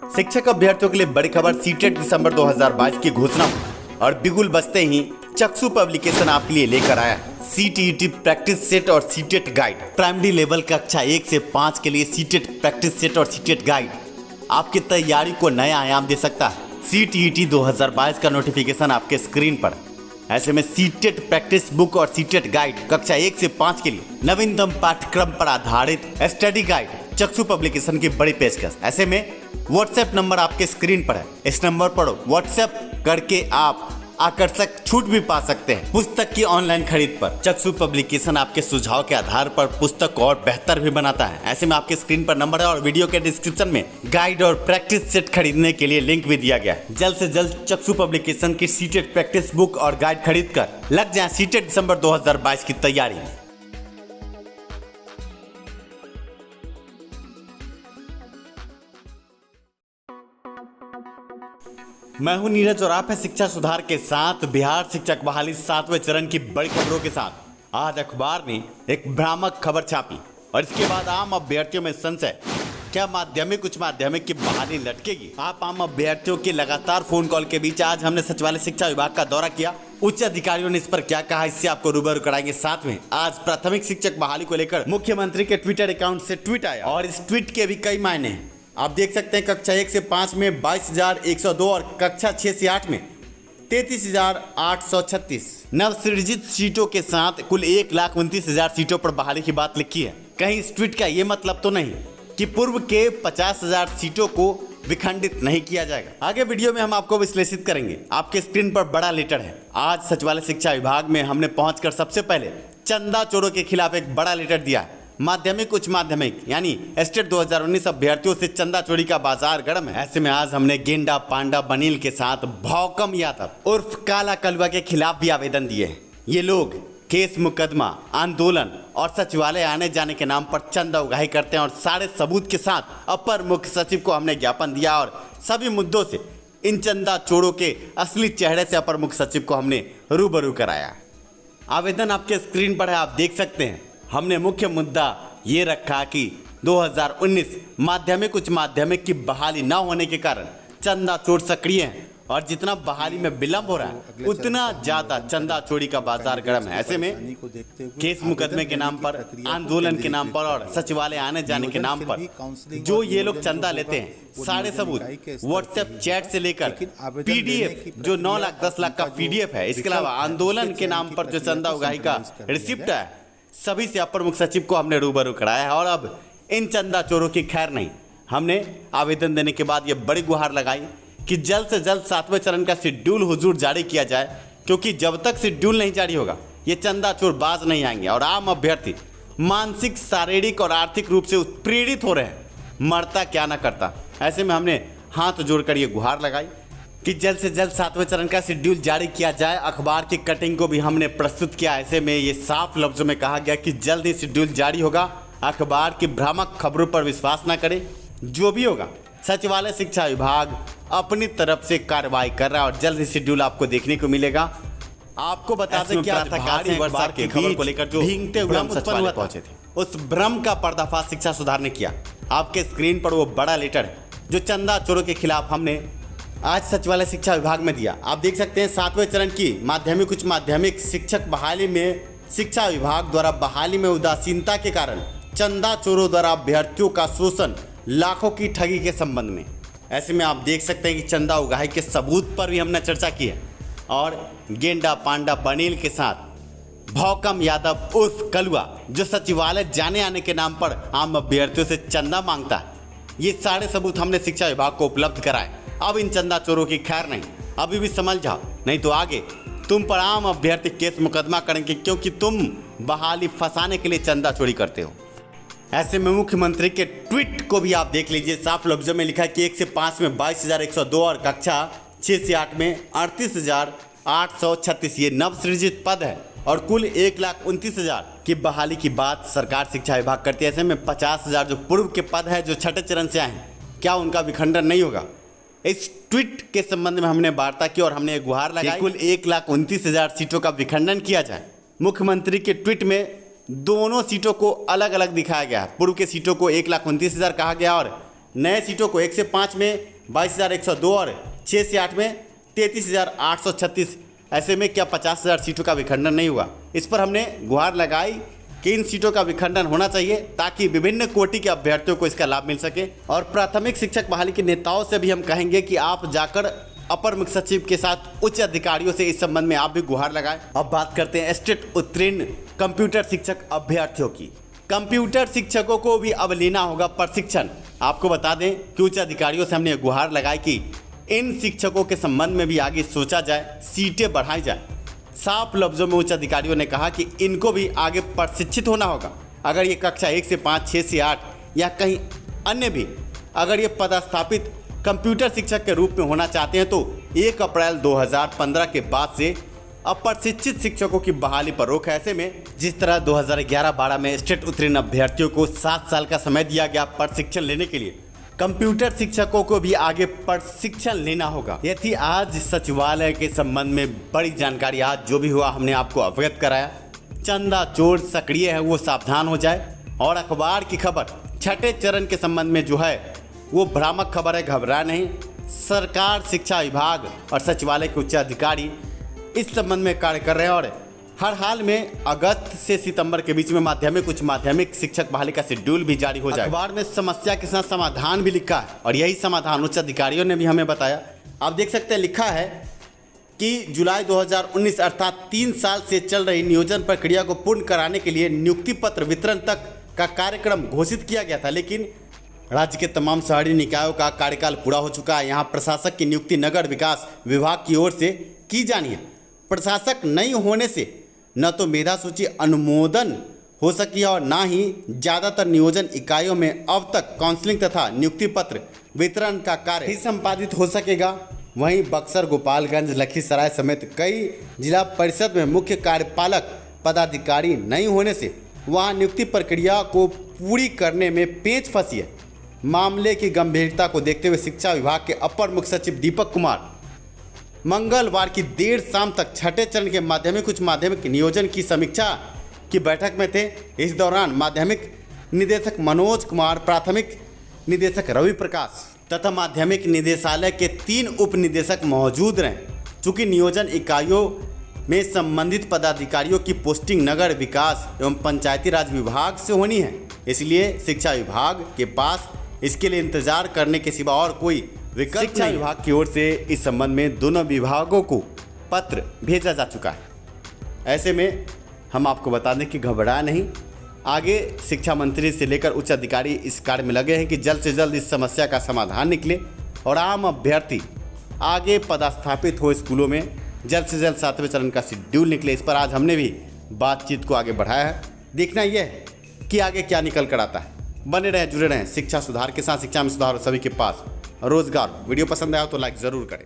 शिक्षक अभ्यर्थियों के लिए बड़ी खबर। सीटेट दिसंबर 2022 की घोषणा और बिगुल बजते ही चक्षु पब्लिकेशन आपके लिए लेकर आया सीटीईटी प्रैक्टिस सेट और सीटेट गाइड। प्राइमरी लेवल कक्षा 1 से 5 के लिए सीटेट प्रैक्टिस सेट और सीटेट गाइड आपकी तैयारी को नया आयाम दे सकता है। सीटीईटी 2022 का नोटिफिकेशन आपके स्क्रीन पर। ऐसे में सीटेट प्रैक्टिस बुक और सीटेट गाइड कक्षा 1 से 5 के लिए नवीनतम पाठ्यक्रम पर आधारित स्टडी गाइड चक्षु पब्लिकेशन की बड़ी पेशकश। ऐसे में व्हाट्सएप नंबर आपके स्क्रीन पर है। इस नंबर पर व्हाट्सएप करके आप आकर्षक छूट भी पा सकते हैं पुस्तक की ऑनलाइन खरीद पर। चक्षु पब्लिकेशन आपके सुझाव के आधार पर पुस्तक को और बेहतर भी बनाता है। ऐसे में आपके स्क्रीन पर नंबर है और वीडियो के डिस्क्रिप्शन में गाइड और प्रैक्टिस सेट खरीदने के लिए लिंक भी दिया गया है। जल्द से जल्द चक्षु पब्लिकेशन की सीटेट प्रैक्टिस बुक और गाइड खरीद कर लग जाए सीटेट दिसंबर 2022 की तैयारी में। मैं हूं नीरज और आप है शिक्षा सुधार के साथ। बिहार शिक्षक बहाली 7वें चरण की बड़ी खबरों के साथ आज अखबार ने एक भ्रामक खबर छापी और इसके बाद आम अभ्यर्थियों में संशय, क्या माध्यमिक उच्च माध्यमिक की बहाली लटकेगी? आप आम अभ्यर्थियों के लगातार फोन कॉल के बीच आज हमने सचिवालय शिक्षा विभाग का दौरा किया। उच्च अधिकारियों ने इस पर क्या कहा, इससे आपको रूबरू कराएंगे। साथ में आज प्राथमिक शिक्षक बहाली को लेकर मुख्यमंत्री के ट्विटर अकाउंट से ट्वीट आया और इस ट्वीट के भी कई मायने हैं। आप देख सकते हैं कक्षा 1 से 5 में 22,102 और कक्षा 6 से 8 में 33,836 नवसृजित सीटों के साथ कुल 1,29,000 सीटों पर बहाली की बात लिखी है। कहीं इस ट्वीट का ये मतलब तो नहीं कि पूर्व के 50,000 सीटों को विखंडित नहीं किया जाएगा। आगे वीडियो में हम आपको विश्लेषित करेंगे। आपके स्क्रीन पर बड़ा लेटर है। आज सचिवालय शिक्षा विभाग में हमने पहुंचकर सबसे पहले चंदा चोरों के खिलाफ एक बड़ा लेटर दिया है। माध्यमिक उच्च माध्यमिक यानी स्टेट 2019 अभ्यर्थियों से चंदा चोरी का बाजार गर्म है। ऐसे में आज हमने गेंडा पांडा बनील के साथ भौकम यादव उर्फ काला कलवा के खिलाफ भी आवेदन दिए हैं। ये लोग केस मुकदमा आंदोलन और सचिवालय आने जाने के नाम पर चंदा उगाही करते हैं और सारे सबूत के साथ अपर मुख्य सचिव को हमने ज्ञापन दिया और सभी मुद्दों से इन चंदा चोरों के असली चेहरे से अपर मुख्य सचिव को हमने रूबरू कराया। आवेदन आपके स्क्रीन पर है, आप देख सकते हैं। हमने मुख्य मुद्दा ये रखा कि 2019 माध्यमिक उच्च माध्यमिक की बहाली न होने के कारण चंदा चोर सक्रिय हैं और जितना बहाली में विलंब हो रहा है उतना ज्यादा चंदा चोरी का बाजार गर्म है। ऐसे में केस मुकदमे के नाम पर, आंदोलन के नाम पर और सचिवालय आने जाने के नाम पर जो ये लोग चंदा लेते हैं, सारे सबूत व्हाट्सएप चैट से लेकर पीडीएफ जो 9 लाख 10 लाख का पीडीएफ है, इसके अलावा आंदोलन के नाम पर जो चंदा उगाही का रिसिप्ट है, सभी से अपर मुख्य सचिव को हमने रूबरू कराया है। और अब इन चंदा चोरों की खैर नहीं। हमने आवेदन देने के बाद ये बड़ी गुहार लगाई कि जल्द से जल्द 7वें चरण का शेड्यूल हुजूर जारी किया जाए, क्योंकि जब तक शेड्यूल नहीं जारी होगा ये चंदा चोर बाज नहीं आएंगे और आम अभ्यर्थी मानसिक शारीरिक और आर्थिक रूप से उत्प्रेरित हो रहे हैं, मरता क्या ना करता। ऐसे में हमने हाथ जोड़कर ये गुहार लगाई कि जल्द से जल्द 7वें चरण का शेड्यूल जारी किया जाए। अखबार की कटिंग को भी हमने प्रस्तुत किया। ऐसे में ये साफ लफ्जों में कहा गया कि जल्द ही शेड्यूल जारी होगा। अखबार की भ्रामक खबरों पर विश्वास न करें। जो भी होगा सचिवालय शिक्षा विभाग अपनी तरफ से कार्रवाई कर रहा है और जल्द ही शेड्यूल आपको देखने को मिलेगा। आपको बता दें कि वर्षा के खबर को लेकर जो भींगते हुए हम सचिवालय पहुंचे थे, उस भ्रम का पर्दाफाश शिक्षा सुधार ने किया। आपके स्क्रीन पर वो बड़ा लेटर है जो चंदा चोरों के खिलाफ हमने आज सचिवालय शिक्षा विभाग में दिया। आप देख सकते हैं 7वें चरण की माध्यमिक उच्च माध्यमिक शिक्षक बहाली में शिक्षा विभाग द्वारा बहाली में उदासीनता के कारण चंदा चोरों द्वारा अभ्यर्थियों का शोषण, लाखों की ठगी के संबंध में। ऐसे में आप देख सकते हैं कि चंदा उगाही के सबूत पर भी हमने चर्चा की है और गेंडा पांडा बनील के साथ भौकम यादव उर्फ कलवा जो सचिवालय जाने आने के नाम पर आम अभ्यर्थियों से चंदा मांगता है, ये सारे सबूत हमने शिक्षा विभाग को उपलब्ध कराए। अब इन चंदा चोरों की खैर नहीं, अभी भी समझ जाओ, नहीं तो आगे तुम पर आम अभ्यर्थी केस मुकदमा करेंगे, क्योंकि तुम बहाली फंसाने के लिए चंदा चोरी करते हो। ऐसे में मुख्यमंत्री के ट्वीट को भी आप देख लीजिए। साफ लफ्जों में लिखा है कि 1 से 5 में 22,102 और कक्षा 6 से 8 में 38,836 ये नवसृजित पद है और कुल 1,29,000 की बहाली की बात सरकार शिक्षा विभाग करती है। ऐसे में 50,000 जो पूर्व के पद है जो छठे चरण से आए हैं, क्या उनका विखंडन नहीं होगा? इस ट्वीट के संबंध में हमने वार्ता की और हमने गुहार लगाई कुल 1,29,000 सीटों का विखंडन किया जाए। मुख्यमंत्री के ट्वीट में दोनों सीटों को अलग अलग दिखाया गया है। पूर्व के सीटों को 1,29,000 कहा गया और नए सीटों को 1 से 5 में 22,102 और 6 से 8 में 33,836। ऐसे में क्या 50,000 सीटों का विखंडन नहीं हुआ? इस पर हमने गुहार लगाई कि इन सीटों का विखंडन होना चाहिए ताकि विभिन्न कोटि के अभ्यर्थियों को इसका लाभ मिल सके। और प्राथमिक शिक्षक बहाली के नेताओं से भी हम कहेंगे कि आप जाकर अपर मुख्य सचिव के साथ उच्च अधिकारियों से इस संबंध में आप भी गुहार लगाएं। अब बात करते हैं स्टेट उत्तीर्ण कंप्यूटर शिक्षक अभ्यर्थियों की। कंप्यूटर शिक्षकों को भी अब लेना होगा प्रशिक्षण। आपको बता दें कि उच्च अधिकारियों से हमने गुहार लगाई कि इन शिक्षकों के संबंध में भी आगे सोचा जाए, सीटें बढ़ाई जाए। साफ लफ्जों में उच्च अधिकारियों ने कहा कि इनको भी आगे प्रशिक्षित होना होगा। अगर ये कक्षा 1 से 5, 6 से 8 या कहीं अन्य भी अगर ये पदस्थापित कंप्यूटर शिक्षक के रूप में होना चाहते हैं तो 1 अप्रैल 2015 के बाद से अप्रशिक्षित शिक्षकों की बहाली पर रोक है। ऐसे में जिस तरह 2011-12 में स्टेट उत्तीर्ण अभ्यर्थियों को 7 साल का समय दिया गया प्रशिक्षण लेने के लिए, कंप्यूटर शिक्षकों को भी आगे प्रशिक्षण लेना होगा। ये थी आज सचिवालय के संबंध में बड़ी जानकारी। आज जो भी हुआ हमने आपको अवगत कराया। चंदा चोर सक्रिय है वो सावधान हो जाए। और अखबार की खबर छठे चरण के संबंध में जो है वो भ्रामक खबर है, घबरा नहीं। सरकार, शिक्षा विभाग और सचिवालय के उच्च अधिकारी इस संबंध में कार्य कर रहे हैं और हर हाल में अगस्त से सितंबर के बीच में उच्च माध्यमिक शिक्षक बहाली का शेड्यूल भी जारी हो जाएगा। अखबार में समस्या के साथ समाधान भी लिखा है और यही समाधान उच्च अधिकारियों ने भी हमें बताया। आप देख सकते हैं, लिखा है कि जुलाई 2019 अर्थात 3 साल से चल रही नियोजन प्रक्रिया को पूर्ण कराने के लिए नियुक्ति पत्र वितरण तक का कार्यक्रम घोषित किया गया था, लेकिन राज्य के तमाम शहरी निकायों का कार्यकाल पूरा हो चुका है। यहाँ प्रशासक की नियुक्ति नगर विकास विभाग की ओर से की जानी है। प्रशासक नहीं होने से न तो मेधा सूची अनुमोदन हो सकी और न ही ज़्यादातर नियोजन इकाइयों में अब तक काउंसलिंग तथा नियुक्ति पत्र वितरण का कार्य ही संपादित हो सकेगा। वहीं बक्सर, गोपालगंज, लखीसराय समेत कई जिला परिषद में मुख्य कार्यपालक पदाधिकारी नहीं होने से वहां नियुक्ति प्रक्रिया को पूरी करने में पेच फंसी है। मामले की गंभीरता को देखते हुए शिक्षा विभाग के अपर मुख्य सचिव दीपक कुमार मंगलवार की देर शाम तक छठे चरण के उच्च माध्यमिक नियोजन की समीक्षा की बैठक में थे। इस दौरान माध्यमिक निदेशक मनोज कुमार, प्राथमिक निदेशक रवि प्रकाश तथा माध्यमिक निदेशालय के 3 उप निदेशक मौजूद रहे। चूंकि नियोजन इकाइयों में संबंधित पदाधिकारियों की पोस्टिंग नगर विकास एवं पंचायती राज विभाग से होनी है, इसलिए शिक्षा विभाग के पास इसके लिए इंतजार करने के सिवा और कोई विकल्प शिक्षा विभाग की ओर से इस संबंध में दोनों विभागों को पत्र भेजा जा चुका है। ऐसे में हम आपको बता दें कि घबरा नहीं, आगे शिक्षा मंत्री से लेकर उच्च अधिकारी इस कार्य में लगे हैं कि जल्द से जल्द इस समस्या का समाधान निकले और आम अभ्यर्थी आगे पदस्थापित हो स्कूलों में जल्द से जल्द 7वें चरण का शेड्यूल निकले। इस पर आज हमने भी बातचीत को आगे बढ़ाया है। देखना यह है कि आगे क्या निकल कर आता है। बने रहें, जुड़े रहें शिक्षा सुधार के साथ। शिक्षा में सुधार हो सभी के पास रोजगार। वीडियो पसंद आया तो लाइक ज़रूर करें।